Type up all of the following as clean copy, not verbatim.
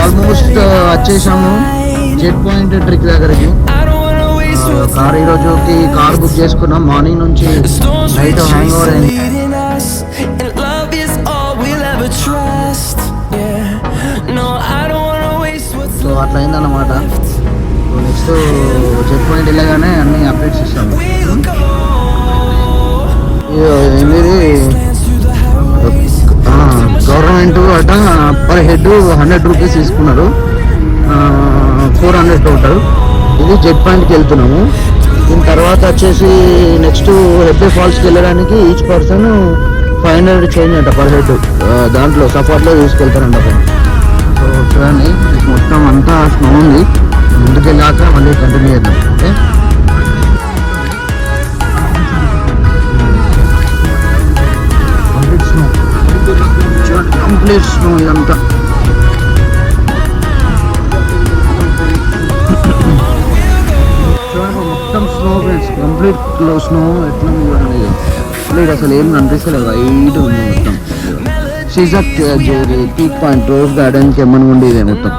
Almost వచ్చేసాము jet point trick దగ్గరికి. Car ఈరోజుకి car book చేసుకున్నాం. మార్నింగ్ నుంచి నైట్ హ్యాంగ్ ఓవర్ అయింది. సో అట్లా అయిందన్నమాట. నెక్స్ట్ జెట్ పాయింట్ వెళ్ళగానే అన్ని అప్డేట్స్ ఇస్తాము. గవర్నమెంట్ అట పర్ హెడ్ 100 రూపీస్ తీసుకున్నారు. 400 టోటల్. ఇది జెట్ పాయింట్కి వెళ్తున్నాము. దీని తర్వాత వచ్చేసి నెక్స్ట్ హెబ్బే ఫాల్స్కి వెళ్ళడానికి ఈచ్ పర్సన్ 500 చేంజ్ అంట పర్ హెడ్. దాంట్లో సపోర్ట్లో తీసుకెళ్తారంట. సో చూడండి మొత్తం అంతా స్నో ఉంది. ముందుకు వెళ్ళాక మళ్ళీ కంటిన్యూ చేద్దాం. Okay, complete snow, complete snow ఇదంతా. మొత్తం స్నో ఫ్రెండ్స్, కంప్లీట్ స్నో. ఎట్లా చూడండి, కంప్లీట్ అసలు ఏం కనిపిస్తలేదు. వైట్ ఉంది మొత్తం. సీజక్ peak point rose garden Kemmangundi ఇదే మొత్తం.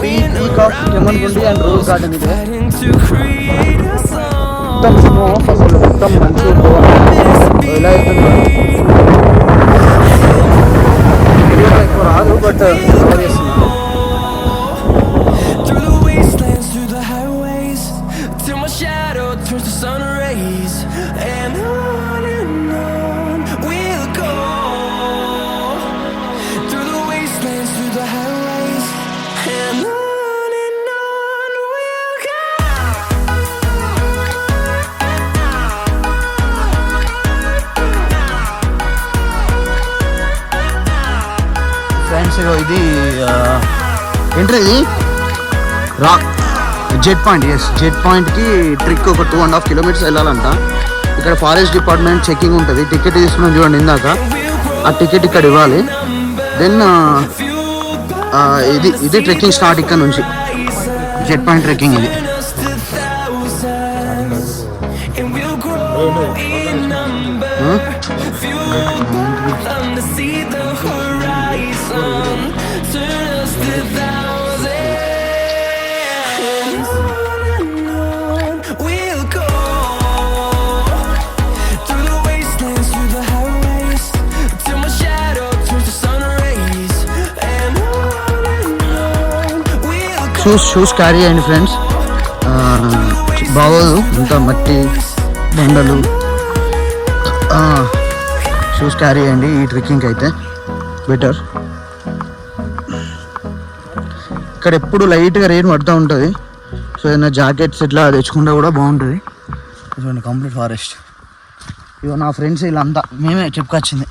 Peak of Kemmangundi and rose garden ఇదే. మొత్తం స్నో అసలు మొత్తం మంచిగా ఎలా అవుతుంది ఎక్కువ రాదు, బట్ కవర్ చేస్తున్నాను. ఇది ఏంటి, ఇది జెట్ పాయింట్. ఎస్, జెట్ పాయింట్కి ట్రిక్ ఒక 2.5 కిలోమీటర్స్ వెళ్ళాలంట. ఇక్కడ ఫారెస్ట్ డిపార్ట్మెంట్ చెకింగ్ ఉంటుంది. టికెట్ తీసుకున్నాం చూడండి ఇందాక. ఆ టికెట్ ఇక్కడ ఇవ్వాలి. దెన్ ఇది ట్రెక్కింగ్ స్టార్ట్ ఇక్కడ నుంచి. జెట్ పాయింట్ ట్రెక్కింగ్ ఇది. షూస్ క్యారీ అయ్యండి ఫ్రెండ్స్, బాగోదు ఇంత మట్టి బండలు. షూస్ క్యారీ అయ్యండి ఈ ట్రెక్కింగ్కి అయితే బెటర్. ఇక్కడ ఎప్పుడు లైట్గా రెయిన్ పడుతూ ఉంటుంది. సో ఏదైనా జాకెట్స్ ఇట్లా తెచ్చుకుంటే కూడా బాగుంటుంది. చూడండి కంప్లీట్ ఫారెస్ట్. ఇవో నా ఫ్రెండ్స్ వీళ్ళంతా, మేమే చెప్పుకొచ్చింది.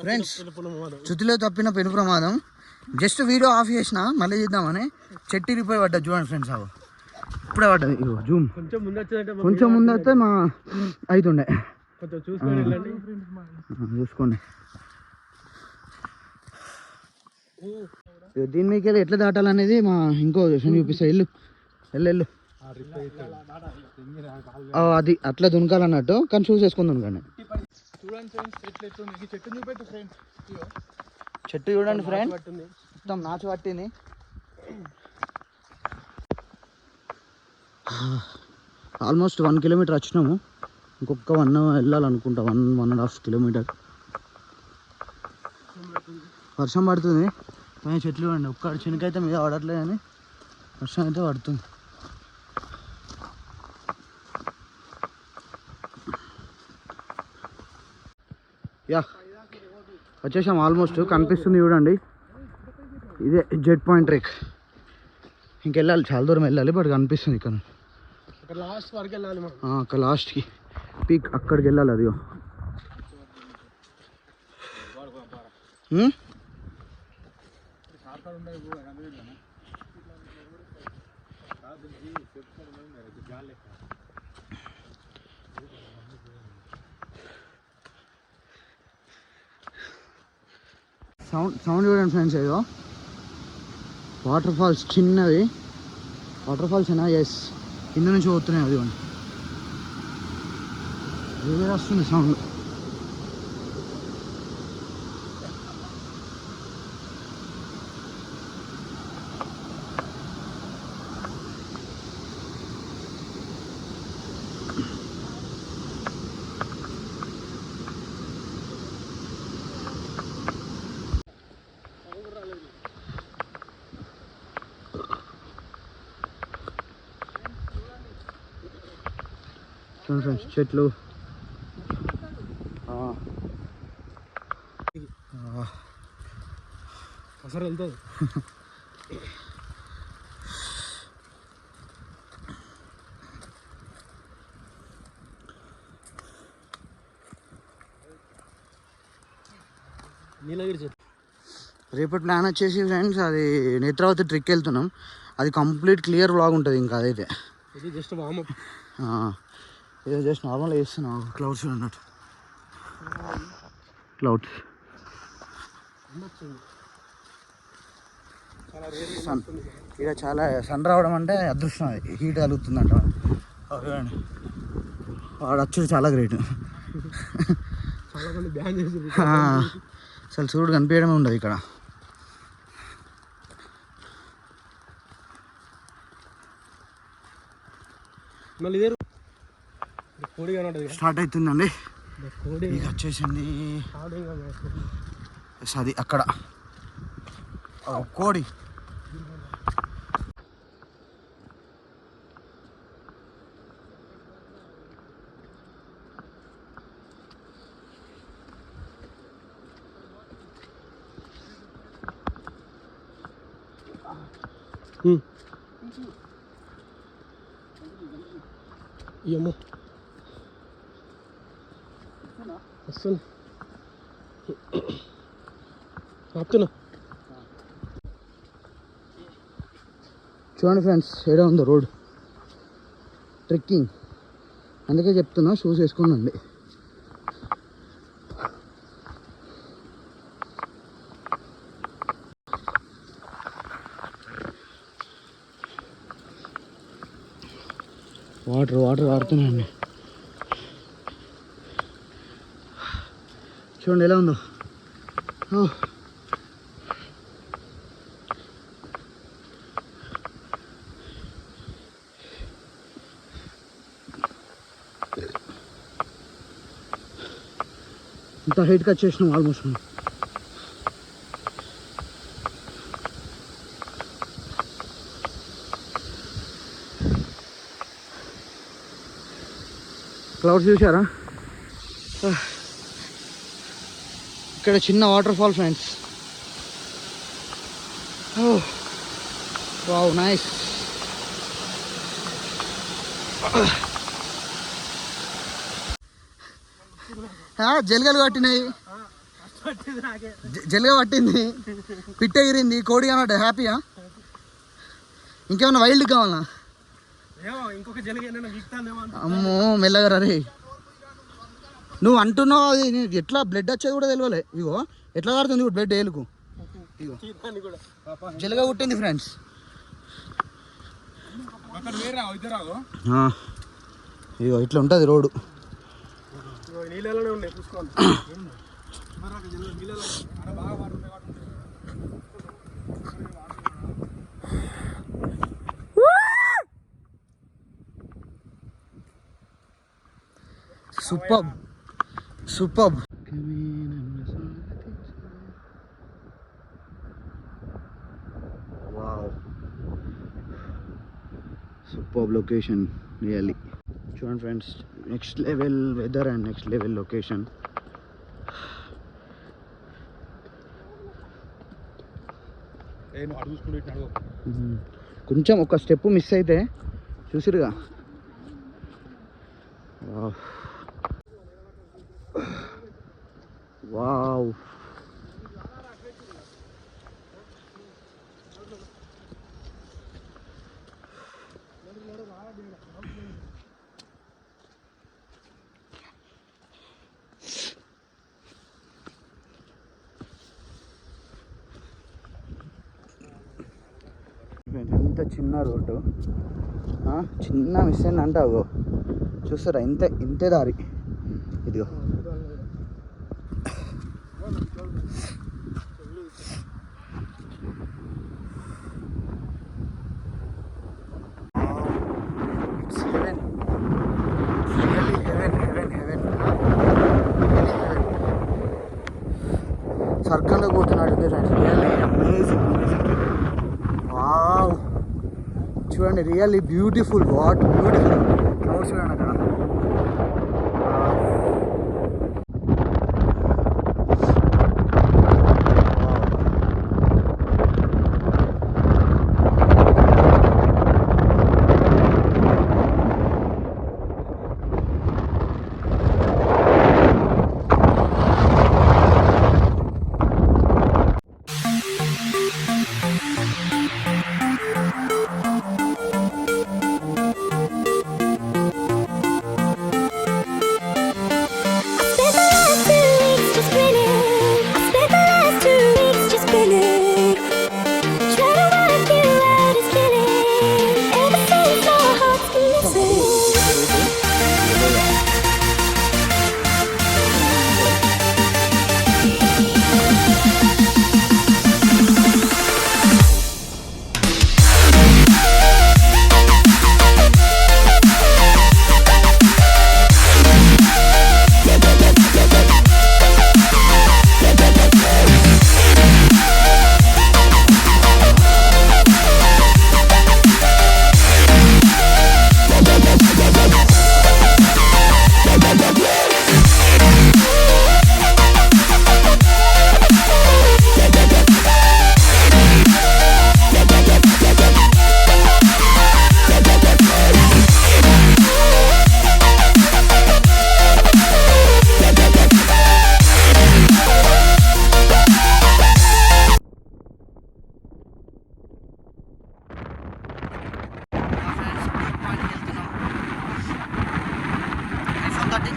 ఫ్రెండ్స్ చుతిలో తప్పిన పెను ప్రమాదం. జస్ట్ వీడియో ఆఫ్ చేసిన మళ్ళీ చేద్దామని చెట్టు ఇరిపోయి పడ్డా. చూడండి ఫ్రెండ్స్, అవు ఇప్పుడే పడ్డది. ఇగో జూమ్ కొంచెం ముందు వస్తే మా అవుతుండే. చూసుకోండి. దీని మీకు ఎట్లా దాటాలనేది మా ఇంకో చూపిస్తా. వెళ్ళు వెళ్ళు. అది అట్లా దునకాలన్నట్టు, కానీ షూస్ వేసుకొని దునకండి. చెట్టు చూడండి ఫ్రెండ్, మొత్తం నాచు పట్టింది. ఆల్మోస్ట్ 1 కిలోమీటర్ వచ్చినాము. ఇంకొక 1 వెళ్ళాలనుకుంటా. 1.5 కిలోమీటర్. వర్షం పడుతుంది కానీ చెట్లు చూడండి, ఒక్క చిన్నకైతే మీద పడట్లేదు కానీ వర్షం అయితే పడుతుంది. యా వచ్చేసాం ఆల్మోస్ట్. కనిపిస్తుంది చూడండి, ఇదే జెట్ పాయింట్ ట్రెక్. ఇంకెళ్ళాలి, చాలా దూరం వెళ్ళాలి, బట్ కనిపిస్తుంది ఇక్కడ. అక్కడ లాస్ట్కి పీక్ అక్కడికి వెళ్ళాలి. అదిగో సౌండ్ చూడండి ఫ్రెండ్స్. ఏదో వాటర్ ఫాల్స్ చిన్నది, వాటర్ ఫాల్స్ ఏనా? ఎస్, కింద నుంచి పోతున్నాయి అది. వేరే వస్తుంది సౌండ్. చూడండి ఫ్రెండ్స్, చెట్లు. అసలు వెళ్తుంది. నీలగిరి చెట్టు. రేపటి ప్లాన్ వచ్చేసి ఫ్రెండ్స్, అది నేత్రావతి ట్రిక్ వెళ్తున్నాం. అది కంప్లీట్ క్లియర్ వ్లాగ్ ఉంటుంది. ఇంకా అదైతే ఇది జస్ట్ వార్మప్. ఇది జస్ట్ నార్మల్గా వేస్తున్నాం. క్లౌడ్స్ అన్నట్టు, క్లౌడ్స్. సన్ ఇక చాలా సన్ రావడం అంటే అదృష్టం. అది హీట్ కలుగుతుందంట. వాడు వచ్చి చాలా గ్రేట్. అసలు సూర్యుడు కనిపించడమే ఉండదు ఇక్కడ. స్టార్ట్ అవుతుందండి. ఇక వచ్చేసింది అది అక్కడ కోడి. ఏమో వస్తుంది. ఆపుతున్నా. చూడండి ఫ్రెండ్స్, ఏడా ఉందో రోడ్. ట్రెక్కింగ్, అందుకే చెప్తున్నా షూస్ వేసుకోనండి. వాటర్ వాడుతున్నాయండి. చూడండి ఎలా ఉందో. ఇంత హైట్కి వచ్చేసినాం ఆల్మోస్ట్. క్లౌడ్స్ చూసారా? ఇక్కడ చిన్న waterfall friends. Wow, nice. జలగలు పట్టినాయి. జలగ పట్టింది, పిట్ట ఎగిరింది, కోడి అన్నట్టు. హ్యాపీయా? ఇంకేమన్నా వైల్డ్ కావాలా? అమ్మో, మెల్లగా రే. నువ్వు అంటున్నావు అది ఎట్లా బ్లడ్ వచ్చేది కూడా తెలియలే. ఇగో ఎట్లా కాడుతుంది ఇప్పుడు బ్లడ్ ఏలుకు. ఇగో జలగ కుట్టింది ఫ్రెండ్స్. ఇగో ఇట్లా ఉంటుంది road. Super super. Wow, super location really. చూడండి friends, next level weather and next level location. కొంచెం ఒక స్టెప్ మిస్ అయితే చూసిరుగా. వావ్, ఇంత చిన్న రోడ్డు, చిన్న మిస్ అయిందంటే అగో చూస్తారా, ఇంతే దారి. ఇదిగో సర్కల్లో పోతున్నాడు. అమేజింగ్. వావ్, చూడండి, really beautiful. What beautiful clouds చూడండి అక్కడ.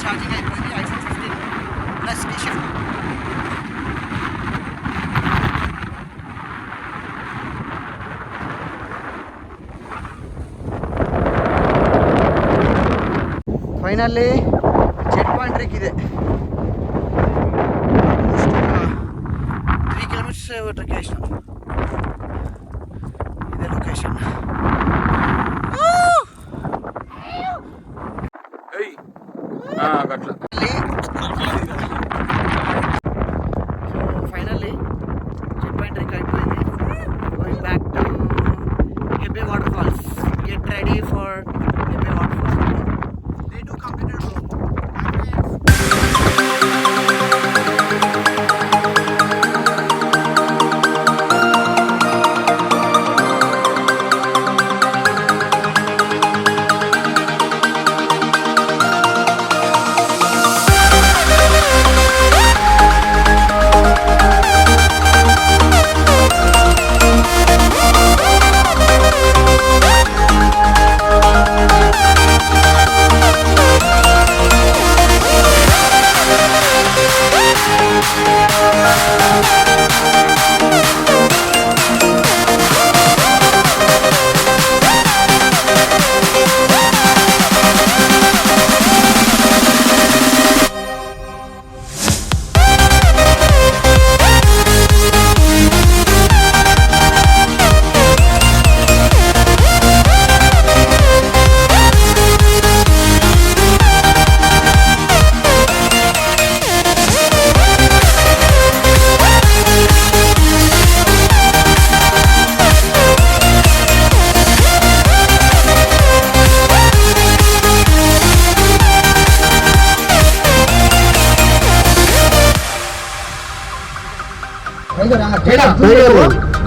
ఛార్జింగ్ అయిపోయింది. iPhone 15 plus T shirt. Finally Z point trek ఇదే. 3 కిలోమీటర్స్ ట్రెక్ చేసినాం. ఇదే లొకేషన్. ఫైనల్లీ జెట్ పాయింట్ రేక్ అయిపోయింది. Going back to Hebbe waterfalls. Get ready for Hebbe waterfalls. They do completed road.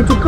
చుక్క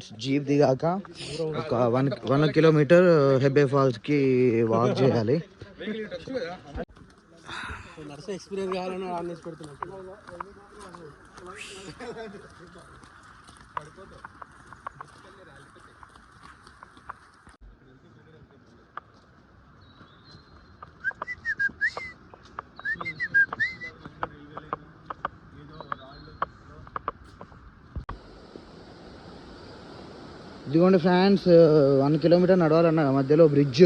friends. Jeep దిగాక ఒక 1 kilometre Hebbe ఫాల్స్కి walk చేయాలి. ఎక్స్పీరియన్స్ కావాలని ఆన్లైన్ పెడుతున్నాను. ఇదిగోండి ఫ్రెండ్స్, 1 కిలోమీటర్ నడవాలన్న మధ్యలో బ్రిడ్జ్.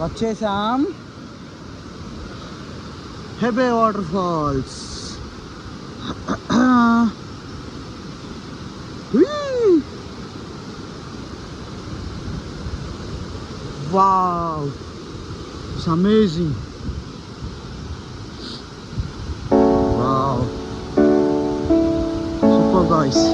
వచ్చేసాం Hebbe waterfalls. Wow, it's amazing. Wow, super guys.